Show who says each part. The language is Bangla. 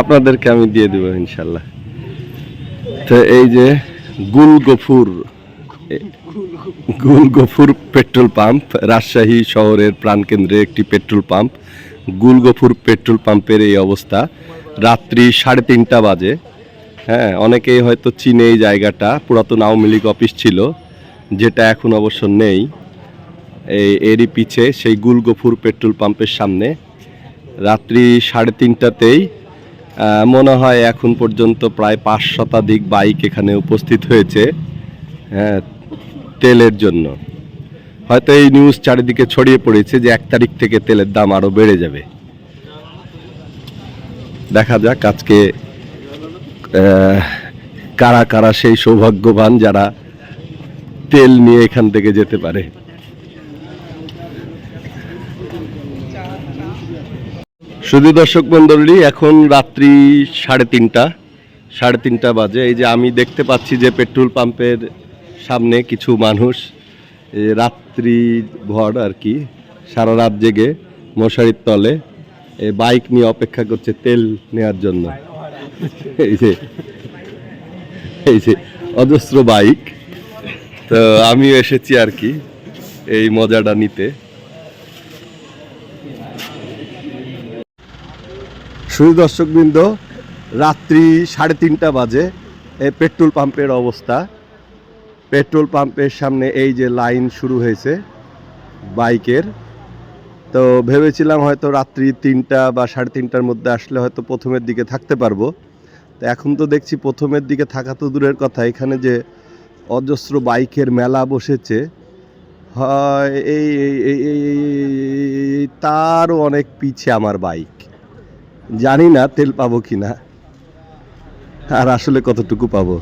Speaker 1: আপনাদেরকে আমি দিয়ে দেবো ইনশাল্লাহ। তো এই যে গুলগফুর গুলগফুর পেট্রোল পাম্প, রাজশাহী শহরের প্রাণকেন্দ্রে একটি পেট্রোল পাম্প। গুলগফুর পেট্রোল পাম্পের এই অবস্থা। রাত্রি 3:30 বাজে। হ্যাঁ, অনেকেই হয়তো চিনে এই জায়গাটা। পুরাতন আওয়ামী লীগ অফিস ছিল, যেটা এখন অবশ্য নেই। এরই পিছে সেই গুলগফুর পেট্রোল পাম্পের সামনে রাত্রি 3:30তেই মনে হয় এখন পর্যন্ত প্রায় 5 শতাধিক বাইক এখানে উপস্থিত হয়েছে, হ্যাঁ, তেলের জন্য। হয়তো এই নিউজ চারিদিকে ছড়িয়ে পড়েছে যে 1 তারিখ থেকে তেলের দাম আরো বেড়ে যাবে। দেখা যাক আজকে কারা কারা সেই সৌভাগ্যবান যারা তেল নিয়ে এখান থেকে যেতে পারে। শুধু দর্শক মণ্ডলী, এখন রাত্রি 3:30 বাজে। এই যে আমি দেখতে পাচ্ছি যে পেট্রোল পাম্পের সামনে কিছু মানুষ রাত্রি ভর আর কি সারা রাত জেগে মশারির তলে বাইক নিয়ে অপেক্ষা করছে তেল নেওয়ার জন্য। এই যে এই যে অজস্র বাইক। তো আমিও এসেছি আর কি এই মজাটা নিতে। শুধু দর্শকবৃন্দ, রাত্রি 3:30 বাজে এই পেট্রোল পাম্পের অবস্থা। পেট্রোল পাম্পের সামনে এই যে লাইন শুরু হয়েছে বাইকের। তো ভেবেছিলাম হয়তো রাত্রি 3টা বা 3:30টার মধ্যে আসলে হয়তো প্রথমের দিকে থাকতে পারবো। তো এখন তো দেখছি প্রথমের দিকে থাকা তো দূরের কথা, এখানে যে অজস্র বাইকের মেলা বসেছে, হয় এই তারও অনেক পিছে আমার বাইক। জানি না তেল পাবো কিনা, আর আসলে কতটুকু পাবো।